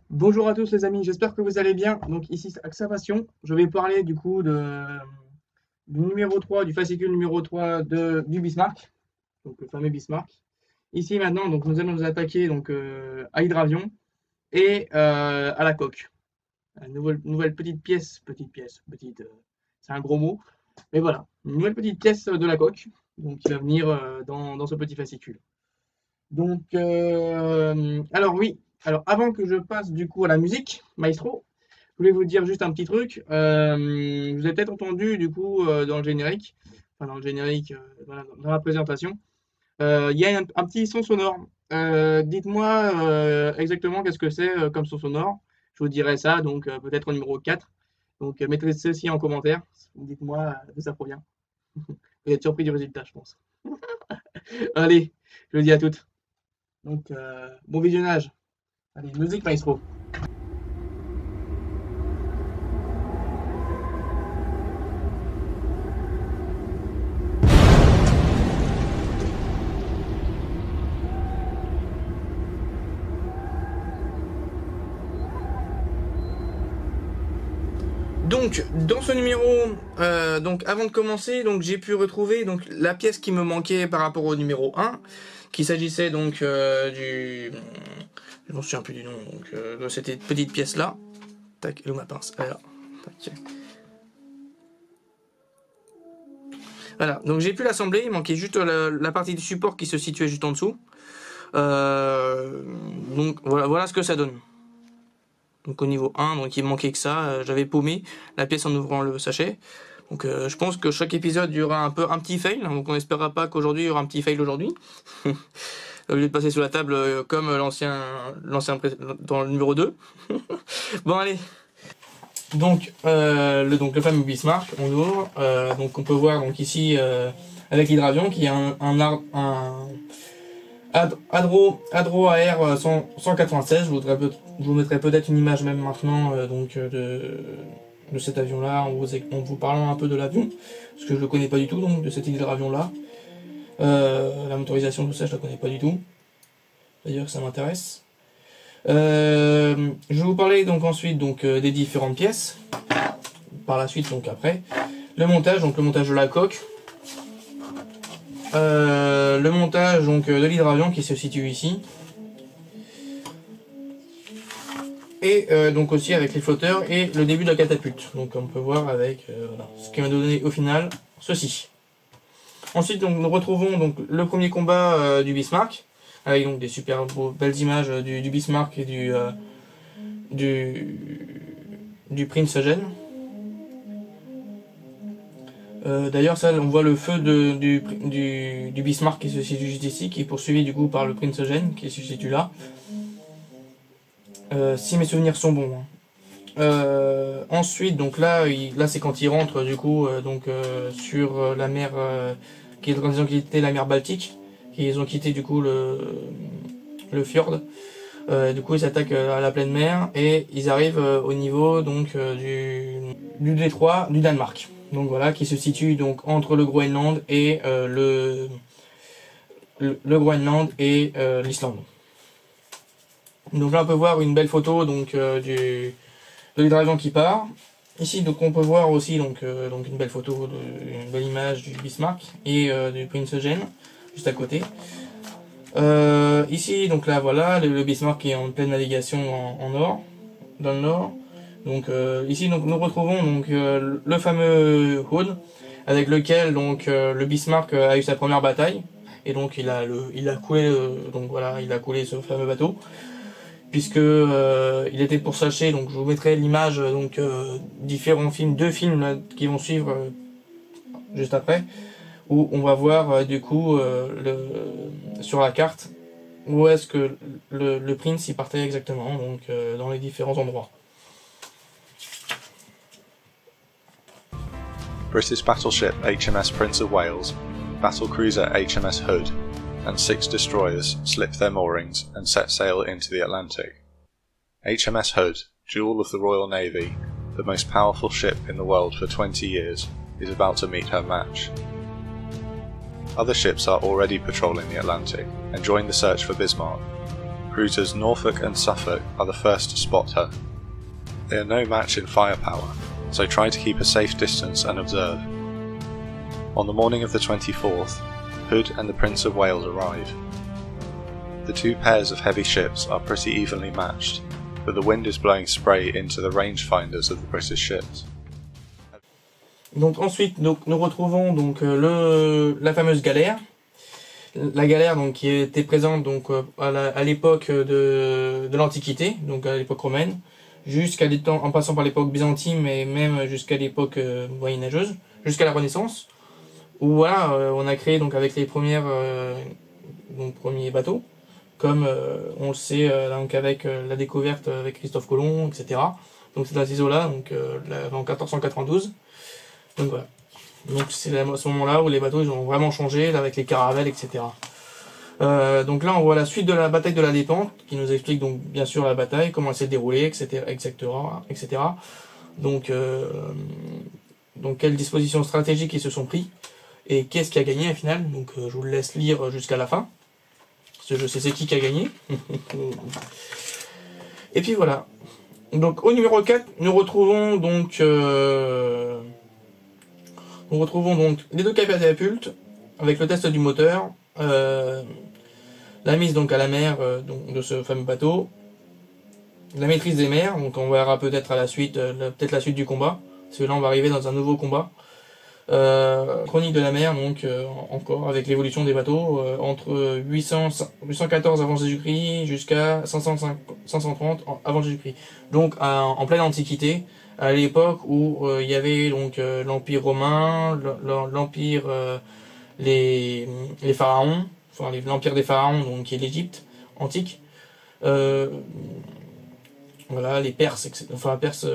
Bonjour à tous les amis, j'espère que vous allez bien. Donc ici c'est Axavation, je vais parler du coup du numéro 3, du fascicule numéro 3 du Bismarck, donc le fameux Bismarck. Ici maintenant, donc nous allons nous attaquer donc, à l'hydravion et à la coque. Une nouvelle petite, c'est un gros mot, mais voilà, une nouvelle petite pièce de la coque, donc qui va venir dans ce petit fascicule. Donc, alors oui, alors avant que je passe du coup à la musique, maestro, je voulais vous dire juste un petit truc. Vous avez peut-être entendu du coup dans le générique, enfin dans le générique, voilà, dans la présentation, il y a un petit son sonore. Dites-moi exactement qu'est-ce que c'est comme son sonore. Je vous dirai ça, donc peut-être au numéro 4. Donc mettez ceci en commentaire. Dites-moi d'où ça provient. Vous êtes surpris du résultat, je pense. Allez, je vous dis à toutes. Donc, bon visionnage. Allez, musique maestro. Donc, dans ce numéro, donc avant de commencer, donc j'ai pu retrouver donc la pièce qui me manquait par rapport au numéro 1, qu'il s'agissait donc je m'en souviens plus du nom, donc de cette petite pièce là. Tac, où ma pince? Alors, tac. Voilà, donc j'ai pu l'assembler, il manquait juste la partie du support qui se situait juste en dessous. Donc voilà ce que ça donne. Donc au niveau 1, donc il manquait que ça, j'avais paumé la pièce en ouvrant le sachet. Donc je pense que chaque épisode il y aura un petit fail, donc on n'espérera pas qu'aujourd'hui il y aura un petit fail aujourd'hui. Au lieu de passer sous la table comme l'ancien dans le numéro 2. Bon allez. Donc le fameux Bismarck, on ouvre. Donc on peut voir donc ici avec l'hydravion qui a un Adro AR 196, je vous mettrai peut-être une image même maintenant de cet avion là en vous parlant un peu de l'avion, parce que je le connais pas du tout, donc de cet hydravion là. La motorisation, tout ça, je la connais pas du tout. D'ailleurs, ça m'intéresse. Je vais vous parler donc ensuite des différentes pièces. Par la suite, donc après. Le montage de la coque. Le montage de l'hydravion qui se situe ici. Et donc aussi avec les flotteurs et le début de la catapulte. Donc on peut voir avec voilà, ce qui m'a donné au final ceci. Ensuite donc, nous retrouvons donc le premier combat du Bismarck, avec donc des super belles images du Bismarck et du Prinz Eugen. D'ailleurs ça on voit le feu du Bismarck qui se situe juste ici, qui est poursuivi du coup par le Prinz Eugen qui se situe là. Si mes souvenirs sont bons. Ensuite donc là c'est quand il rentre du coup sur la mer quand ils ont quitté la mer Baltique, ils ont quitté du coup le fjord. Du coup ils s'attaquent à la pleine mer et ils arrivent au niveau donc du détroit du Danemark. Donc voilà, qui se situe donc entre le Groenland et le Groenland et l'Islande. Donc là on peut voir une belle photo donc de l'hydravion qui part. Ici donc on peut voir aussi donc une belle photo, une belle image du Bismarck et du Prinz Eugen juste à côté. Ici donc là voilà le Bismarck qui est en pleine navigation en nord, dans le nord. Donc ici donc nous retrouvons donc le fameux Hood avec lequel donc le Bismarck a eu sa première bataille, et donc il a coulé donc voilà, il a coulé ce fameux bateau, puisque il était pourchassé. Donc je vous mettrai l'image donc différents films, deux films là, qui vont suivre juste après, où on va voir du coup sur la carte où est-ce que le Prince y partait exactement, donc dans les différents endroits. British battleship HMS Prince of Wales, battlecruiser HMS Hood, and 6 destroyers slip their moorings and set sail into the Atlantic. HMS Hood, jewel of the Royal Navy, the most powerful ship in the world for 20 years, is about to meet her match. Other ships are already patrolling the Atlantic and join the search for Bismarck. cruisers Norfolk and Suffolk are the first to spot her. They are no match in firepower, so try to keep a safe distance and observe. On the morning of the 24th, Hood and the Prince of Wales arrive. The two pairs of heavy ships are pretty evenly matched, but the wind is blowing spray into the rangefinders of the British ships. Donc ensuite, nous retrouvons donc la fameuse galère. La galère donc qui était présente donc à l'époque de l'Antiquité, donc à l'époque romaine, jusqu'à des temps, en passant par l'époque byzantine et même jusqu'à l'époque moyenâgeuse, jusqu'à la Renaissance, où voilà, on a créé donc avec les premiers bateaux, comme on le sait donc avec la découverte avec Christophe Colomb, etc. Donc c'est à ces eaux-là, donc en 1492. Donc voilà. Donc c'est à ce moment-là où les bateaux ils ont vraiment changé, là, avec les caravelles, etc. Donc là on voit la suite de la bataille de la Dépente, qui nous explique donc bien sûr la bataille, comment elle s'est déroulée, etc. Donc quelles dispositions stratégiques ils se sont pris, et qu'est-ce qui a gagné au final. Donc je vous laisse lire jusqu'à la fin, parce que je sais c'est qui a gagné. Et puis voilà. Donc au numéro 4, nous retrouvons donc les deux catapultes avec le test du moteur, la mise donc à la mer donc de ce fameux bateau, la maîtrise des mers, donc on verra peut-être à la suite, peut-être la suite du combat, parce que là on va arriver dans un nouveau combat. Chronique de la mer, donc encore avec l'évolution des bateaux entre 814 avant Jésus-Christ jusqu'à 530 avant Jésus-Christ. Donc en pleine Antiquité, à l'époque où il y avait donc l'Empire romain, l'Empire les pharaons, enfin l'Empire des pharaons, donc qui est l'Égypte antique, voilà, les Perses, etc. Enfin Perses,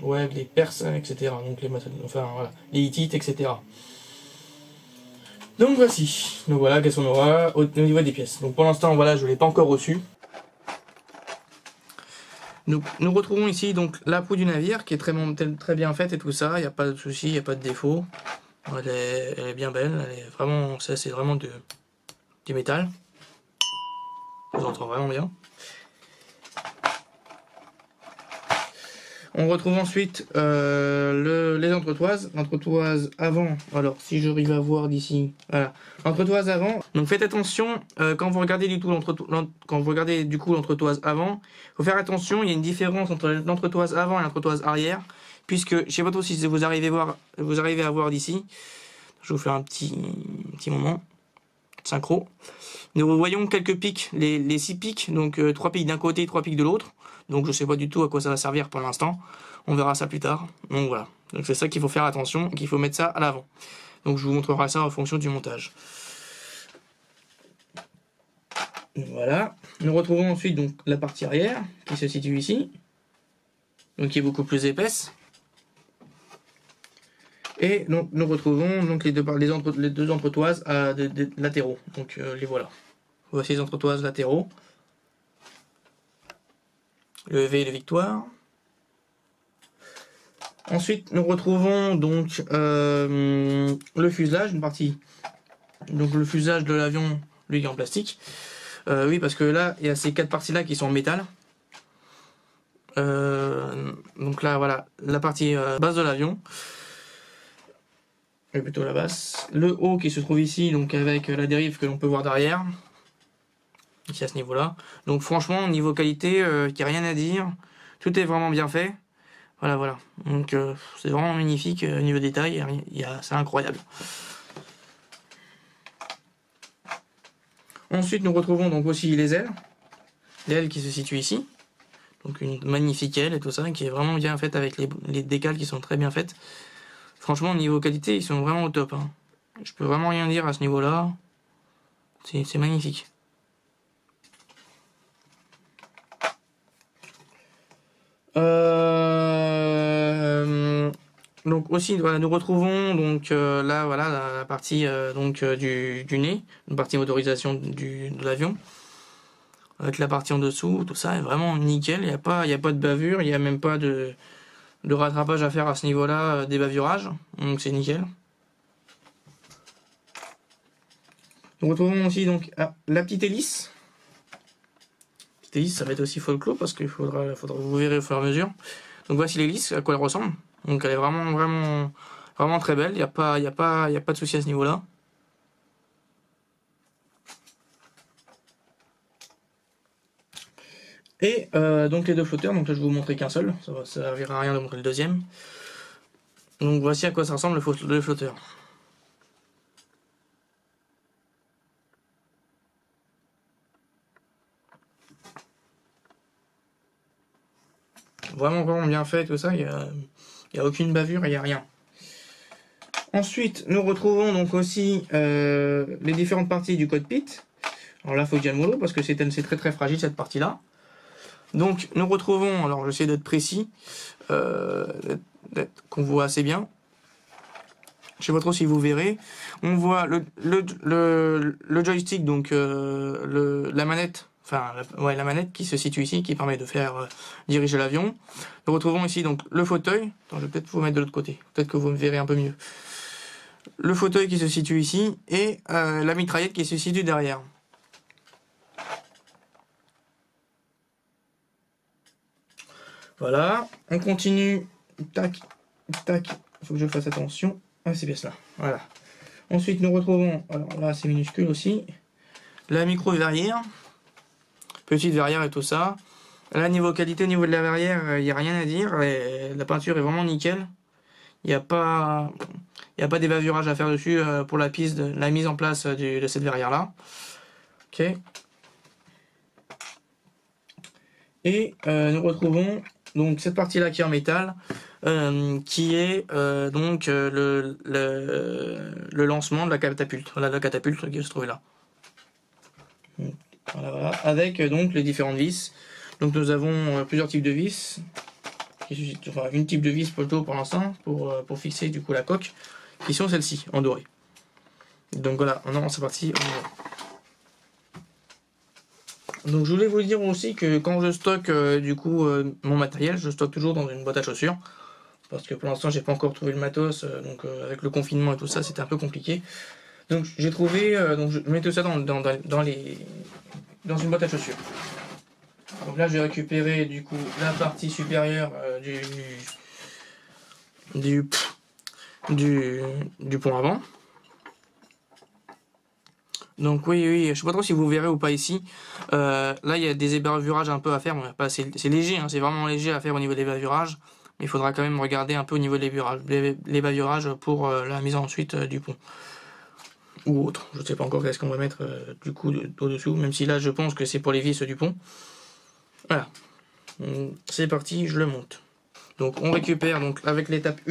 ouais, les Perses, etc. Donc enfin voilà, les Hittites, etc. Donc voici. Donc voilà, qu'est-ce qu'on aura au niveau des pièces. Donc pour l'instant, voilà, je l'ai pas encore reçu. Nous retrouvons ici donc la proue du navire qui est très bien faite et tout ça, il n'y a pas de souci, il n'y a pas de défaut. Elle est bien belle, elle est vraiment, ça c'est vraiment du métal. On entend vraiment bien. On retrouve ensuite les entretoises. L'entretoise avant, alors si j'arrive à voir d'ici, voilà, l'entretoise avant. Donc faites attention quand vous regardez du coup l'entretoise avant, il faut faire attention, il y a une différence entre l'entretoise avant et l'entretoise arrière, puisque je sais pas trop si vous arrivez à voir d'ici. Je vais vous faire un petit moment synchro. Nous voyons quelques pics, les 6 pics, donc 3 pics d'un côté, 3 pics de l'autre. Donc je sais pas du tout à quoi ça va servir pour l'instant. On verra ça plus tard. Donc voilà. Donc c'est ça qu'il faut faire attention, qu'il faut mettre ça à l'avant. Donc je vous montrerai ça en fonction du montage. Voilà. Nous retrouvons ensuite donc la partie arrière qui se situe ici. Donc qui est beaucoup plus épaisse. Et donc nous retrouvons donc les deux entretoises latéraux. Donc les voilà. Voici les entretoises latéraux. Le V de victoire. Ensuite, nous retrouvons donc le fuselage, une partie. Donc le fuselage de l'avion, lui, est en plastique. Oui, parce que là, il y a ces 4 parties-là qui sont en métal. Donc là, voilà, la partie basse de l'avion. Plutôt la basse. Le haut qui se trouve ici, donc avec la dérive que l'on peut voir derrière. Ici à ce niveau-là. Donc franchement, niveau qualité, il n'y a rien à dire. Tout est vraiment bien fait. Voilà. Donc c'est vraiment magnifique niveau détail. C'est incroyable. Ensuite, nous retrouvons donc aussi les ailes. L'aile qui se situe ici. Donc une magnifique aile et tout ça, qui est vraiment bien faite avec les décales qui sont très bien faites. Franchement, niveau qualité, ils sont vraiment au top. Hein. Je peux vraiment rien dire à ce niveau-là. C'est magnifique. Donc aussi voilà, nous retrouvons donc là voilà la partie du nez, une partie motorisation de l'avion, avec la partie en dessous, tout ça est vraiment nickel. Il y a pas de bavure, il y a même pas de rattrapage à faire à ce niveau-là, des bavurages, donc c'est nickel. Nous retrouvons aussi donc la petite hélice. Cette hélice, ça va être aussi folklore parce qu'il faudra vous verrez au fur et à mesure. Donc voici l'hélice, à quoi elle ressemble. Donc elle est vraiment très belle. Il n'y a pas de souci à ce niveau-là. Et donc les deux flotteurs, donc là je vais vous montrer qu'un seul, ça servira à rien de montrer le deuxième. Donc voici à quoi ça ressemble le flotteur. Vraiment bien fait tout ça, il y a aucune bavure, il n'y a rien. Ensuite nous retrouvons donc aussi les différentes parties du cockpit. Alors là il faut que j'aille mollo parce que c'est très fragile cette partie là. Donc nous retrouvons, alors j'essaie d'être précis, qu'on voit assez bien. Je sais pas trop si vous verrez. On voit le joystick, donc la manette, enfin la manette qui se situe ici, qui permet de faire diriger l'avion. Nous retrouvons ici donc le fauteuil. Attends, je vais peut-être vous mettre de l'autre côté. Peut-être que vous me verrez un peu mieux. Le fauteuil qui se situe ici et la mitraillette qui se situe derrière. Voilà, on continue. Tac, tac. Il faut que je fasse attention. Ah, c'est bien cela. Voilà. Ensuite, nous retrouvons, alors là, c'est minuscule aussi, la micro-verrière. Petite verrière et tout ça. Là, niveau qualité, niveau de la verrière, il n'y a rien à dire. La peinture est vraiment nickel. Il n'y a pas des bavurages à faire dessus pour la mise en place de cette verrière-là. Ok. Et nous retrouvons donc cette partie-là qui est en métal, qui est donc le lancement de la catapulte. Voilà la catapulte qui se trouve là. Voilà, avec donc les différentes vis. Donc nous avons plusieurs types de vis. Enfin, une type de vis plutôt pour l'instant pour fixer du coup la coque, qui sont celles-ci en doré. Donc voilà, on c'est parti. Donc je voulais vous dire aussi que quand je stocke du coup mon matériel, je stocke toujours dans une boîte à chaussures. Parce que pour l'instant j'ai pas encore trouvé le matos, donc avec le confinement et tout ça c'était un peu compliqué. Donc j'ai trouvé, donc je mets tout ça dans une boîte à chaussures. Donc là j'ai récupéré du coup la partie supérieure du pont avant. Donc oui, je sais pas trop si vous verrez ou pas ici. Là il y a des bavurages un peu à faire, bon, c'est léger, hein, c'est vraiment léger à faire au niveau des bavurages. Mais il faudra quand même regarder un peu au niveau des bavurages pour la mise ensuite du pont. Ou autre, je ne sais pas encore qu'est-ce qu'on va mettre du coup au-dessous, même si là je pense que c'est pour les vis du pont. Voilà, c'est parti, je le monte. Donc on récupère donc avec l'étape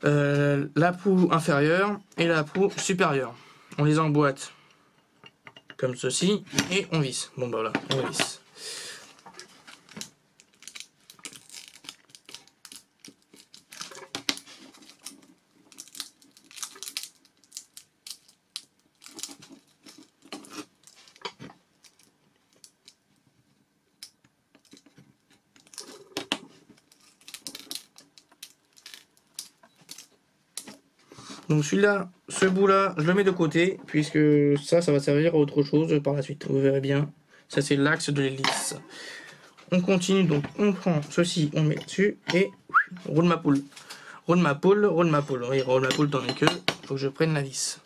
1 la proue inférieure et la proue supérieure. On les emboîte comme ceci et on visse. Bon bah voilà, on visse. Donc celui-là, ce bout-là, je le mets de côté, puisque ça va servir à autre chose par la suite. Vous verrez bien, ça c'est l'axe de l'hélice. On continue, donc on prend ceci, on met dessus, et roule ma poule. Roule ma poule, roule ma poule. Oui, roule ma poule, t'en es que, faut que je prenne la vis.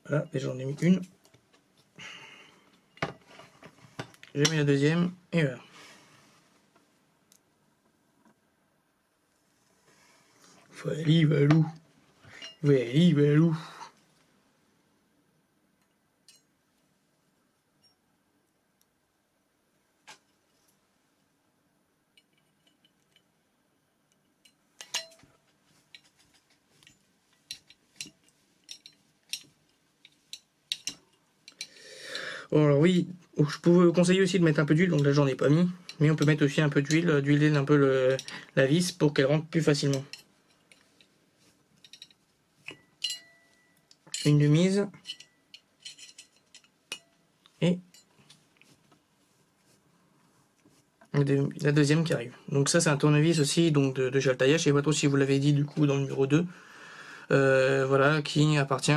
Voilà, déjà j'en ai mis une. J'ai mis la deuxième, et voilà. Vali, valou. Vali, valou. Alors oui, je peux vous conseiller aussi de mettre un peu d'huile, donc là j'en ai pas mis, mais on peut mettre aussi un peu d'huile, d'huiler un peu la vis pour qu'elle rentre plus facilement. Une de mise. Et la deuxième qui arrive. Donc ça c'est un tournevis aussi donc de Jaltaya. Je sais pas trop si vous l'avez dit du coup dans le numéro 2. Voilà, qui appartient,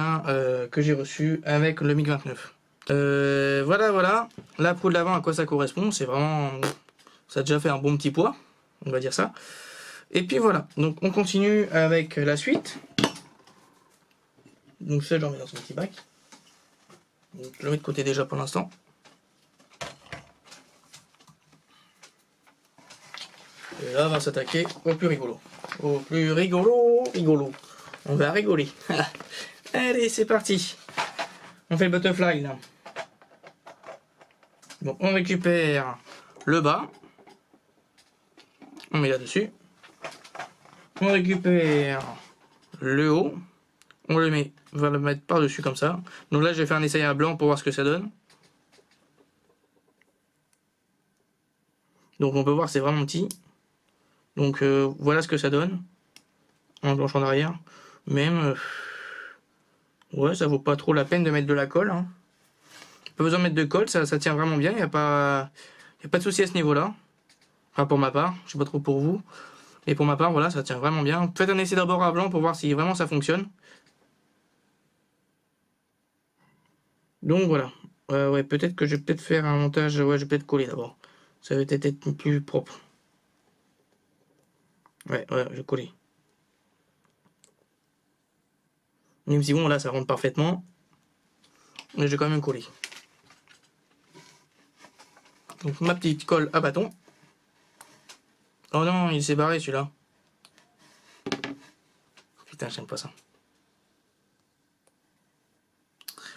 que j'ai reçu avec le MiG-29. Voilà. La proue de l'avant, à quoi ça correspond? C'est vraiment... Ça a déjà fait un bon petit poids, on va dire ça. Et puis voilà, donc on continue avec la suite. Donc ça, je le remets dans son petit bac. Donc, je le mets de côté déjà pour l'instant. Et là, on va s'attaquer au plus rigolo. Au plus rigolo. On va rigoler. Allez, c'est parti. On fait le butterfly là. Bon, on récupère le bas. On met là-dessus. On récupère le haut. On le met, on va le mettre par-dessus comme ça. Donc là, je vais faire un essai à blanc pour voir ce que ça donne. Donc on peut voir, c'est vraiment petit. Donc voilà ce que ça donne. En blanche en arrière. Même, ouais, ça vaut pas trop la peine de mettre de la colle. Hein. Pas besoin de mettre de colle, ça tient vraiment bien. Il n'y a pas de souci à ce niveau-là. Enfin, pour ma part, je sais pas trop pour vous. Et pour ma part, voilà, ça tient vraiment bien. Faites un essai d'abord à blanc pour voir si vraiment ça fonctionne. Donc voilà. Ouais, peut-être que je vais peut-être faire un montage. Ouais, je vais peut-être coller d'abord. Ça va peut-être être plus propre. Ouais, je vais coller. Même si bon, là, ça rentre parfaitement. Mais je vais quand même coller. Donc ma petite colle à bâton. Oh non, il s'est barré celui-là. Putain, j'aime pas ça.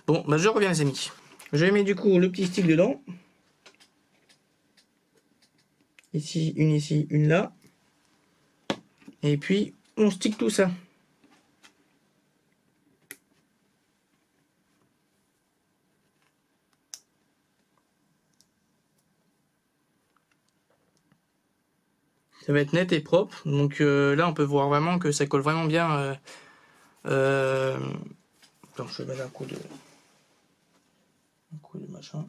Bon, bah je reviens les amis. Je mets du coup le petit stick dedans. Ici, une là. Et puis, on stick tout ça. Ça va être net et propre. Donc là, on peut voir vraiment que ça colle vraiment bien. Attends, je vais mettre un coup de machin.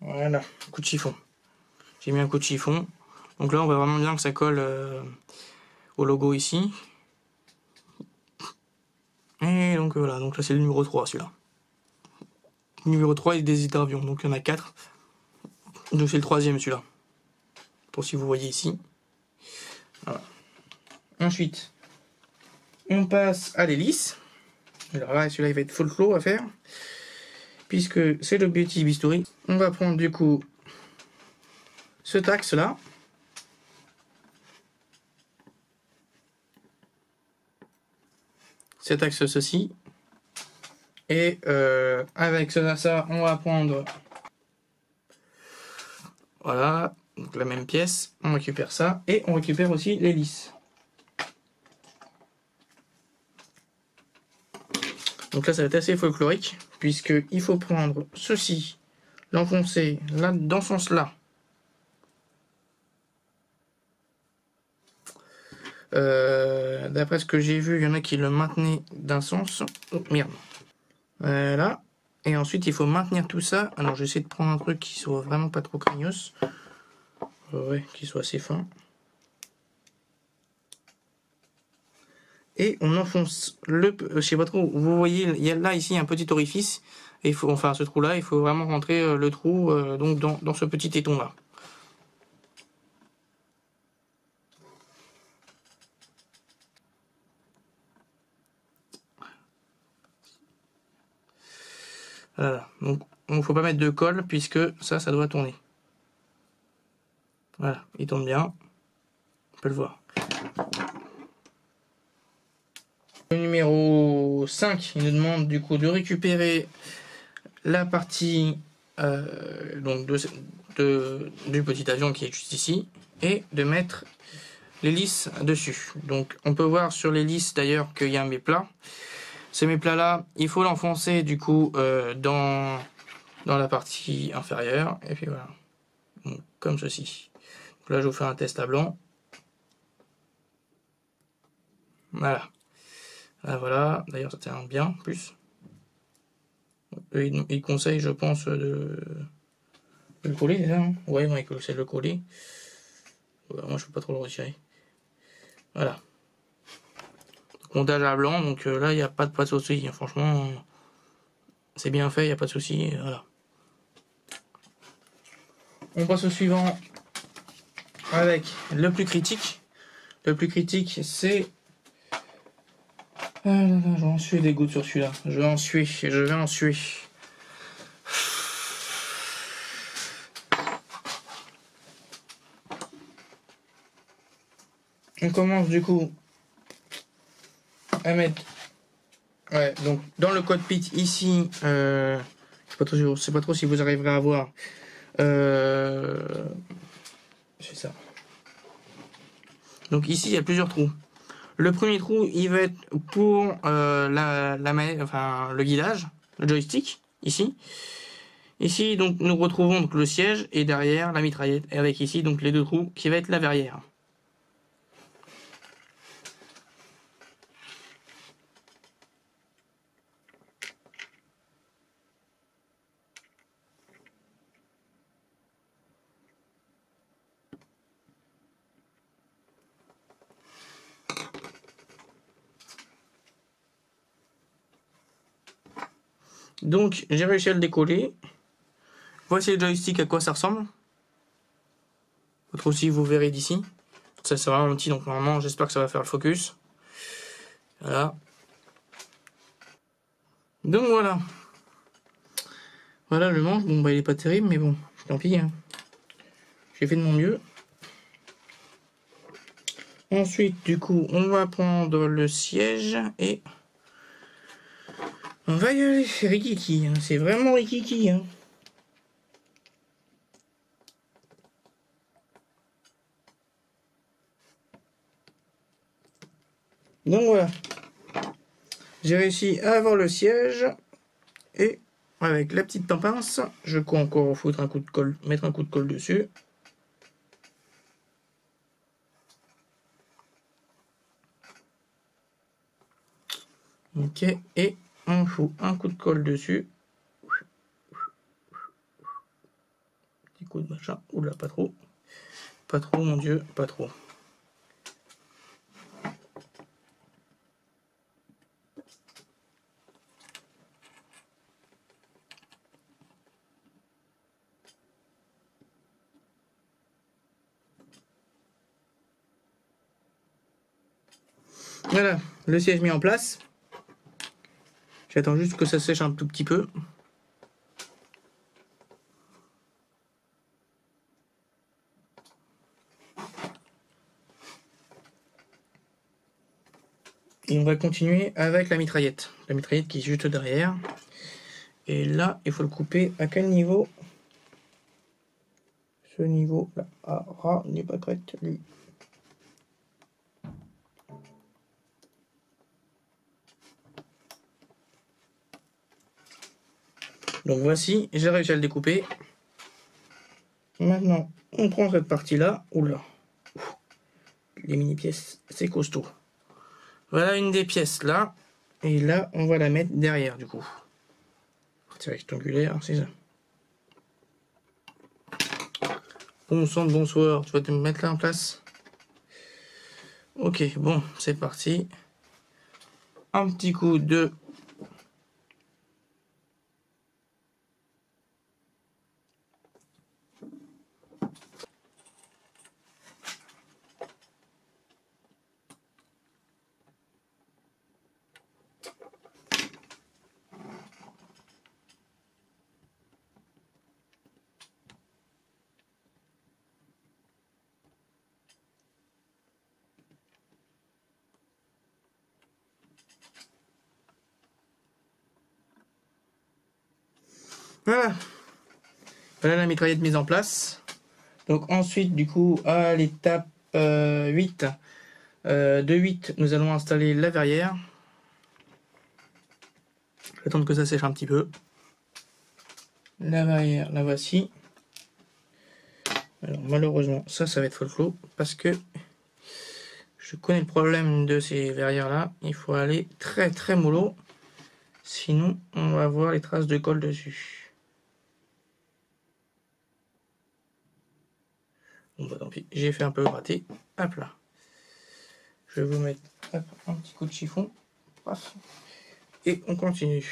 Voilà, coup de chiffon. J'ai mis un coup de chiffon. Donc là, on voit vraiment bien que ça colle au logo ici. Et donc voilà, donc là c'est le numéro 3 celui-là. Le numéro 3 est des hydravions, donc il y en a 4. Donc c'est le troisième celui-là. Pour si vous voyez ici. Voilà. Ensuite, on passe à l'hélice. Alors là, celui-là il va être full flow à faire. Puisque c'est l'objectif historique. On va prendre du coup cet axe-là. Cet axe ceci. Et avec ça, on va prendre voilà, donc la même pièce, on récupère ça et on récupère aussi l'hélice. Donc là ça va être assez folklorique puisque il faut prendre ceci, l'enfoncer là dans ce sens-là. D'après ce que j'ai vu, il y en a qui le maintenaient d'un sens. Oh merde. Voilà. Et ensuite, il faut maintenir tout ça. Alors, j'essaie de prendre un truc qui soit vraiment pas trop craignos. Ouais, qui soit assez fin. Et on enfonce le... je sais pas trop, vous voyez, il y a là, ici, un petit orifice. Et il faut, enfin, ce trou-là, il faut vraiment rentrer le trou donc dans ce petit téton-là. Voilà. Donc, il ne faut pas mettre de colle puisque ça doit tourner. Voilà, il tourne bien. On peut le voir. Le numéro 5, il nous demande du coup de récupérer la partie donc du petit avion qui est juste ici et de mettre l'hélice dessus. Donc on peut voir sur l'hélice d'ailleurs qu'il y a un méplat. Ce méplat là, il faut l'enfoncer du coup dans la partie inférieure et puis voilà. Donc, comme ceci. Donc là je vous fais un test à blanc. Voilà. Voilà, d'ailleurs ça tient bien plus. Il conseille, je pense, de le coller, c'est ça, hein? Ouais, il conseille de le coller. Moi, je peux pas trop le retirer. Voilà. Montage à blanc, donc là, il n'y a pas de souci. Franchement, c'est bien fait, il n'y a pas de souci. Voilà. On passe au suivant avec le plus critique. Le plus critique, c'est... j'en suis des gouttes sur celui-là. Je vais en suer. On commence du coup à mettre... Ouais, donc dans le cockpit ici, je sais pas trop si vous arriverez à voir. C'est ça. Donc ici, il y a plusieurs trous. Le premier trou, il va être pour le guidage, le joystick, ici. Ici, donc, nous retrouvons donc, le siège et derrière la mitraillette. Et avec ici, donc, les deux trous qui va être la verrière. Donc, j'ai réussi à le décoller. Voici le joystick, à quoi ça ressemble. Votre aussi, vous verrez d'ici. Ça, c'est vraiment petit, donc normalement, j'espère que ça va faire le focus. Voilà. Donc, voilà. Voilà le manche. Bon, bah, il est pas terrible, mais bon, tant pis. Hein. J'ai fait de mon mieux. Ensuite, du coup, on va prendre le siège et... On va y aller, c'est Rikiki, hein. C'est vraiment Rikiki. Hein. Donc voilà. J'ai réussi à avoir le siège. Et avec la petite pince, je peux encore foutre un coup de colle, mettre un coup de colle dessus. Ok, et on fout un coup de colle dessus. Petit coup de machin. Oula, pas trop. Pas trop, mon Dieu, pas trop. Voilà, le siège mis en place. J'attends juste que ça sèche un tout petit peu. Et on va continuer avec la mitraillette. La mitraillette qui est juste derrière. Et là, il faut le couper à quel niveau? Ce niveau là. Ah, n'est pas correct, lui. Donc voici, j'ai réussi à le découper. Maintenant, on prend cette partie-là. Oula. Les mini-pièces, c'est costaud. Voilà une des pièces là. Et là, on va la mettre derrière du coup. C'est rectangulaire, c'est ça. Bon sang de bonsoir, tu vas te mettre là en place. Ok, bon, c'est parti. Un petit coup de... Voilà. Voilà la mitraillette mise en place. Donc ensuite, du coup, à l'étape 8, de 8, nous allons installer la verrière. Je vais attendre que ça sèche un petit peu. La verrière, la voici. Alors malheureusement, ça va être folklore parce que je connais le problème de ces verrières là. Il faut aller très mollo. Sinon, on va avoir les traces de colle dessus. Bon bah tant pis, j'ai fait un peu raté. Hop là. Je vais vous mettre un petit coup de chiffon. Paf. Et on continue.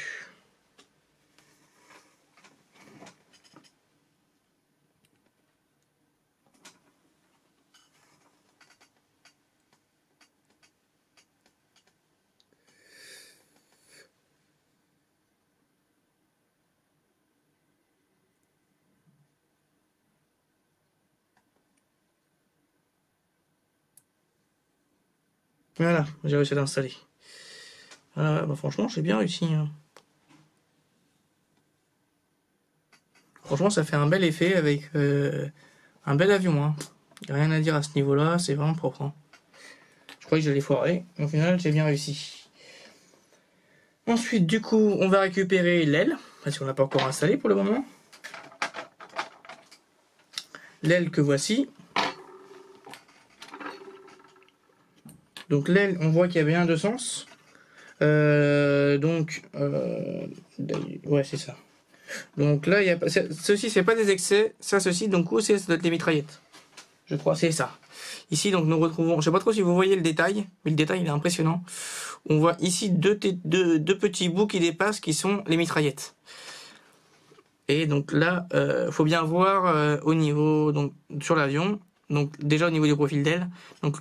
Voilà, j'ai réussi à l'installer. Bah franchement, j'ai bien réussi. Hein. Franchement, ça fait un bel effet avec un bel avion. Hein. Rien à dire à ce niveau-là, c'est vraiment propre. Hein. Je croyais que j'allais foirer, mais au final, j'ai bien réussi. Ensuite, du coup, on va récupérer l'aile, parce qu'on n'a pas encore installé pour le moment. L'aile que voici. Donc l'aile, on voit qu'il y a bien deux sens. Ouais, c'est ça. Donc là, il y a ceci, c'est pas des excès. Ça, ceci, donc où c'est, ça doit être les mitraillettes. Je crois, c'est ça. Ici, donc nous retrouvons, je sais pas trop si vous voyez le détail, mais le détail il est impressionnant. On voit ici deux petits bouts qui dépassent, qui sont les mitraillettes. Et donc là, faut bien voir au niveau, donc sur l'avion, donc déjà au niveau du profil d'aile. Donc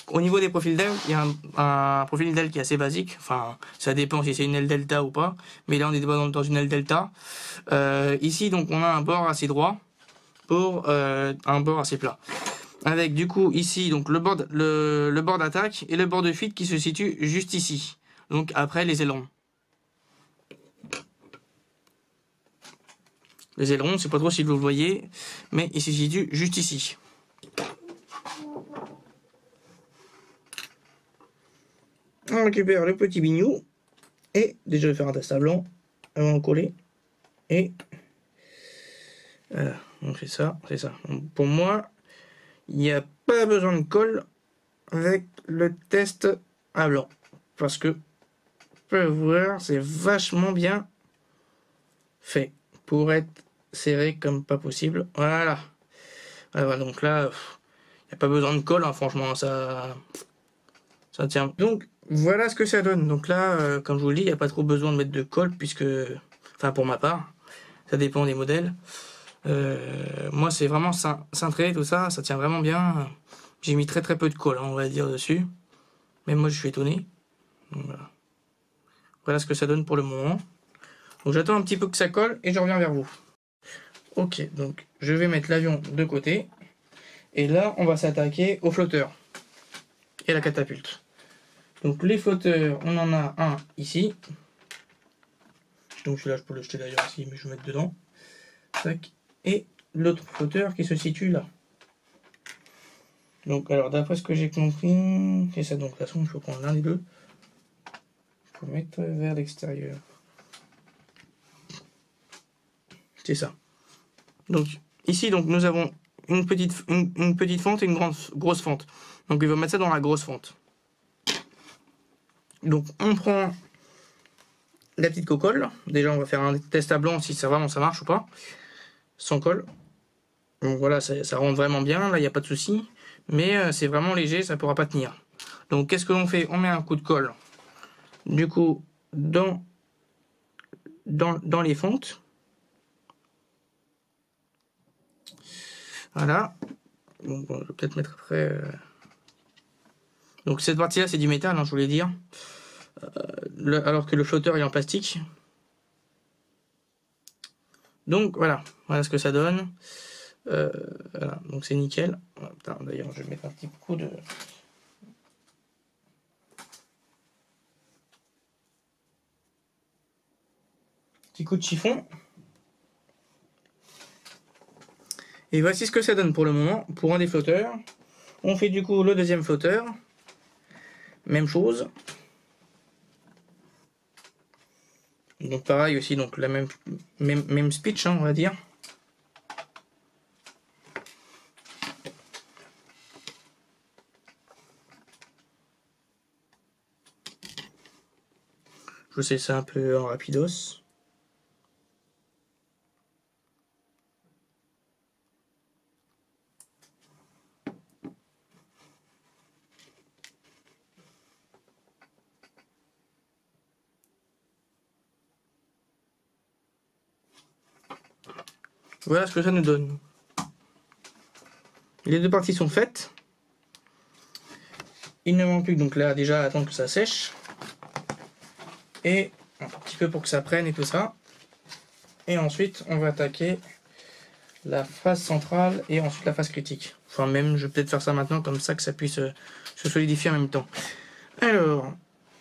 au niveau des profils d'aile, il y a un profil d'aile qui est assez basique. Enfin, ça dépend si c'est une aile delta ou pas. Mais là, on est dans une aile delta. Ici, donc, on a un bord assez droit pour un bord assez plat. Avec du coup ici donc le bord d'attaque et le bord de fuite qui se situe juste ici. Donc après les ailerons. Les ailerons, je sais pas trop si vous le voyez, mais il se situe juste ici. On récupère le petit bignou et déjà je vais faire un test à blanc avant de coller. Et voilà, on fait ça, c'est ça. Donc, pour moi, il n'y a pas besoin de colle avec le test à blanc. Parce que, vous pouvez voir, c'est vachement bien fait pour être serré comme pas possible. Voilà. Voilà, donc là, il n'y a pas besoin de colle, hein, franchement, ça tient. Donc, voilà ce que ça donne. Donc là, comme je vous le dis, il n'y a pas trop besoin de mettre de colle, puisque, enfin pour ma part, ça dépend des modèles. Moi, c'est vraiment cintré, tout ça, ça tient vraiment bien. J'ai mis très peu de colle, hein, on va dire, dessus. Même moi, je suis étonné. Donc, voilà. Voilà ce que ça donne pour le moment. Donc j'attends un petit peu que ça colle et je reviens vers vous. Ok, donc je vais mettre l'avion de côté. Et là, on va s'attaquer aux flotteurs et la catapulte. Donc les flotteurs, on en a un ici. Donc celui-là, je peux le jeter d'ailleurs ici, mais je vais mettre dedans. Tac. Et l'autre flotteur qui se situe là. Donc alors, d'après ce que j'ai compris, c'est ça. Donc de toute façon, il faut prendre l'un des deux. Il faut mettre vers l'extérieur. C'est ça. Donc ici, donc nous avons une petite fente et une grosse fente. Donc il va mettre ça dans la grosse fente. Donc on prend la petite cocolle. Déjà on va faire un test à blanc si ça marche ou pas. Sans colle. Donc voilà, ça rentre vraiment bien, là il n'y a pas de souci. Mais c'est vraiment léger, ça ne pourra pas tenir. Donc qu'est-ce que l'on fait? On met un coup de colle. Du coup, dans les fentes. Voilà. Donc, bon, je vais peut-être mettre après. Donc cette partie-là, c'est du métal, hein, je voulais dire. Alors que le flotteur est en plastique. Donc voilà, voilà ce que ça donne. Voilà, donc c'est nickel. D'ailleurs, je vais mettre un petit coup de. Petit coup de chiffon. Et voici ce que ça donne pour le moment, pour un des flotteurs. On fait du coup le deuxième flotteur. Même chose. Donc pareil aussi, donc la même speech, hein, on va dire. Je vous sais ça un peu en rapidos. Voilà ce que ça nous donne. Les deux parties sont faites. Il ne manque plus que donc là déjà à attendre que ça sèche. Et un petit peu pour que ça prenne et tout ça. Et ensuite on va attaquer la phase centrale et ensuite la phase critique. Enfin même je vais peut-être faire ça maintenant comme ça que ça puisse se solidifier en même temps. Alors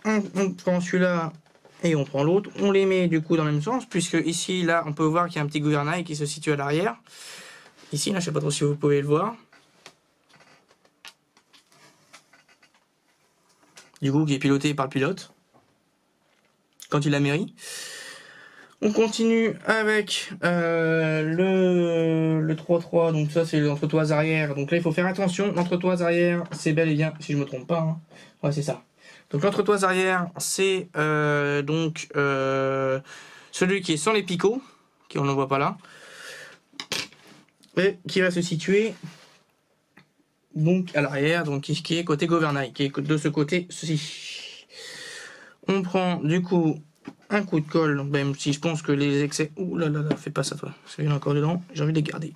on prend celui-là et on prend l'autre. On les met du coup dans le même sens puisque ici là on peut voir qu'il y a un petit gouvernail qui se situe à l'arrière. Ici là je sais pas trop si vous pouvez le voir. Du coup qui est piloté par le pilote quand il a mairie. On continue avec le 3-3, donc ça c'est l'entretoise arrière. Donc là il faut faire attention, l'entretoise arrière c'est bel et bien, si je me trompe pas, hein. Ouais c'est ça. Donc l'entretoise arrière c'est celui qui est sans les picots, qui on ne voit pas là, et qui va se situer donc à l'arrière, donc qui est côté gouvernail, qui est de ce côté-ci. On prend du coup un coup de colle, même si je pense que les excès... Ouh là là là, fais pas ça toi, parce qu'il y en a encore dedans, j'ai envie de les garder.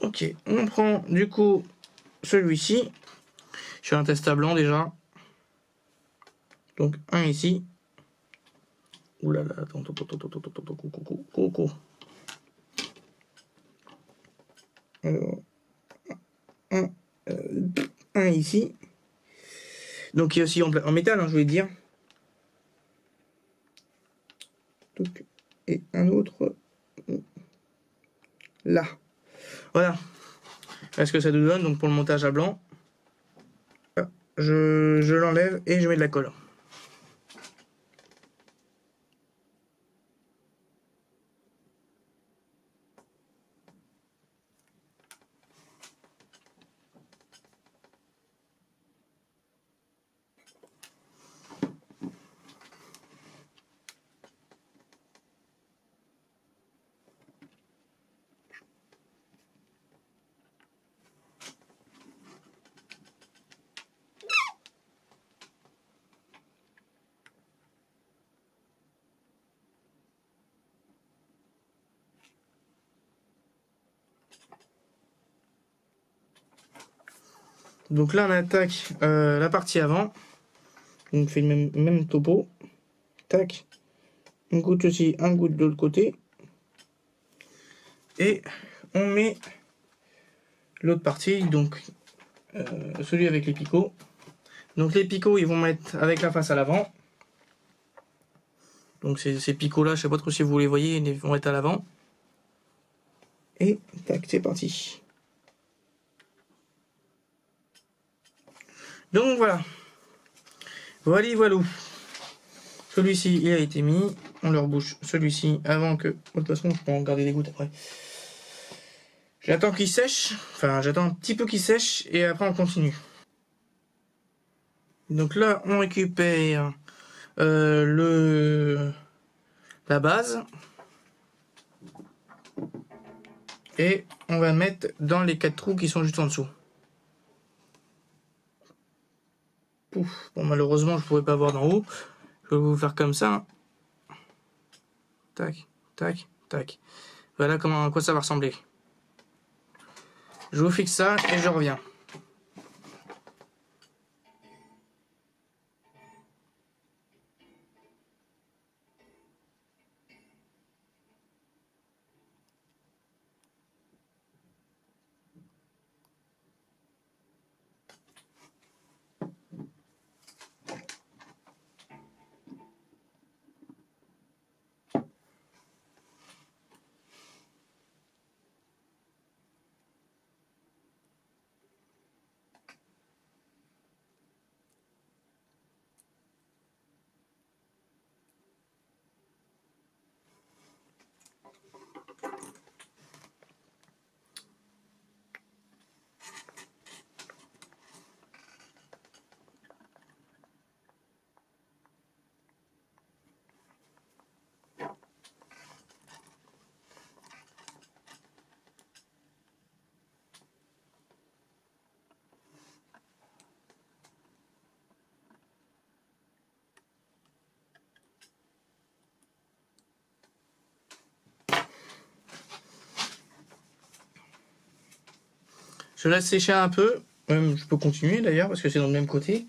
Ok, on prend du coup celui-ci. Je suis un test à blanc déjà. Donc un ici. Ouh là là, attends, coucou. Alors, un ici. Donc il y a aussi en métal, hein, je voulais dire. Donc, et un autre là. Voilà. Est-ce que ça nous donne donc pour le montage à blanc? Je l'enlève et je mets de la colle. Donc là on attaque la partie avant. On fait le même topo. Tac. Une goutte aussi, un goutte de l'autre côté. Et on met l'autre partie, donc celui avec les picots. Donc les picots ils vont mettre avec la face à l'avant. Donc ces picots là, je sais pas trop si vous les voyez, ils vont être à l'avant. Et tac, c'est parti. Donc voilà. Voilà. Celui-ci, il a été mis. On leur bouche celui-ci avant que... De toute façon, je peux en garder des gouttes après. J'attends qu'il sèche. Enfin, j'attends un petit peu qu'il sèche et après on continue. Donc là, on récupère la base. Et on va mettre dans les 4 trous qui sont juste en dessous. Pouf. Bon, malheureusement, je ne pourrais pas voir d'en haut. Je vais vous faire comme ça. Tac, tac, tac. Voilà à quoi ça va ressembler. Je vous fixe ça et je reviens. Je laisse sécher un peu. Je peux continuer d'ailleurs parce que c'est dans le même côté.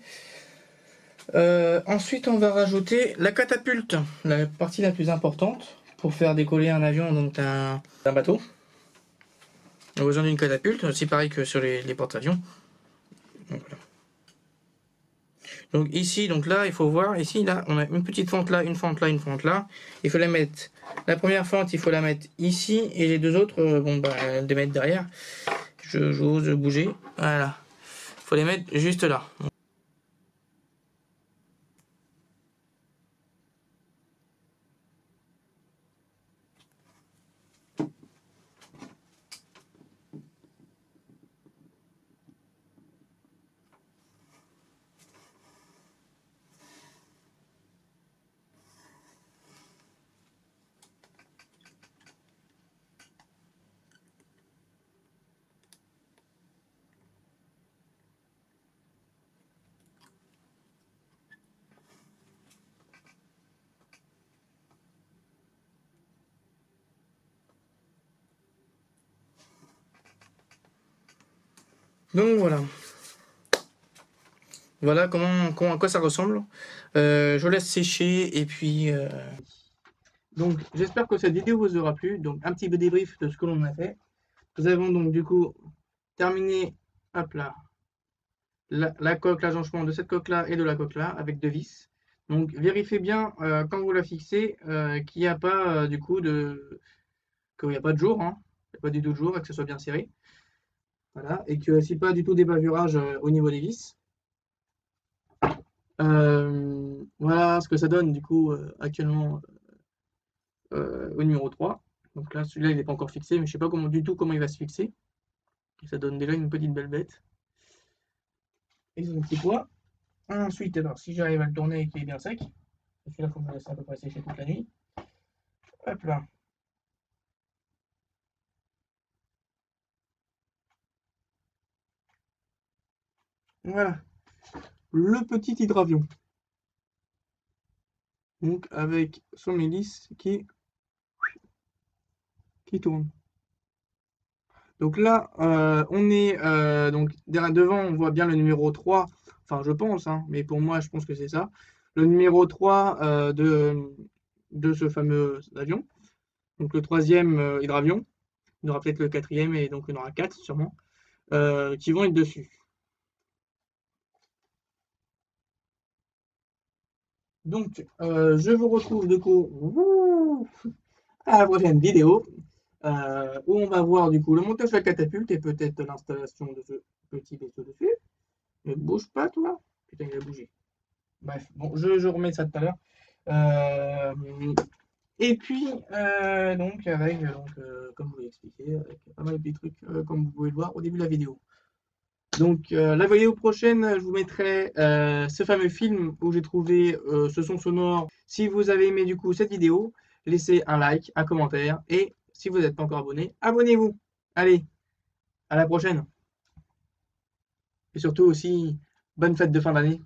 Ensuite, on va rajouter la catapulte, la partie la plus importante pour faire décoller un avion, donc d'un bateau. On a besoin d'une catapulte, c'est pareil que sur les porte-avions. Donc, voilà. Donc ici, donc là, il faut voir, ici, là, on a une petite fente là, une fente là, une fente là. Il faut la mettre, la première fente, il faut la mettre ici, et les deux autres, bon, bah, les mettre derrière. J'ose bouger, voilà. Il faut les mettre juste là. Donc voilà. Voilà à quoi ça ressemble. Je laisse sécher et puis... Donc j'espère que cette vidéo vous aura plu. Donc un petit peu débrief de ce que l'on a fait. Nous avons donc du coup terminé, hop là, la coque, l'agencement de cette coque là et de la coque là avec deux vis. Donc vérifiez bien quand vous la fixez qu'il n'y a pas du coup qu'il n'y a pas de jour, hein. Il n'y a pas du tout de jour et que ce soit bien serré. Voilà, et que si pas du tout des bavurages au niveau des vis. Voilà ce que ça donne du coup actuellement au numéro 3. Donc là celui-là il n'est pas encore fixé, mais je sais pas du tout comment il va se fixer. Et ça donne déjà une petite belle bête. Et son petit poids. Ensuite, alors si j'arrive à le tourner et qu'il est bien sec, celui-là il faut que je le laisse à peu près sécher toute la nuit. Hop là. Voilà. Le petit hydravion. Donc avec son hélice qui tourne. Donc là, on est donc devant, on voit bien le numéro 3, enfin je pense, hein, mais pour moi je pense que c'est ça. Le numéro 3 de ce fameux avion. Donc le troisième hydravion. Il y aura peut-être le quatrième et donc il y en aura 4 sûrement. Qui vont être dessus. Donc je vous retrouve du coup à la prochaine vidéo. Où on va voir du coup le montage de la catapulte et peut-être l'installation de ce petit vaisseau dessus. Ne bouge pas toi. Putain, il a bougé. Bref, bon, je remets ça tout à l'heure. Et puis, donc, avec, comme je vous l'ai expliqué, avec pas mal de petits trucs, comme vous pouvez le voir au début de la vidéo. Donc, la vidéo prochaine, je vous mettrai ce fameux film où j'ai trouvé ce son sonore. Si vous avez aimé du coup cette vidéo, laissez un like, un commentaire et si vous n'êtes pas encore abonné, abonnez-vous. Allez, à la prochaine. Et surtout aussi, bonne fête de fin d'année.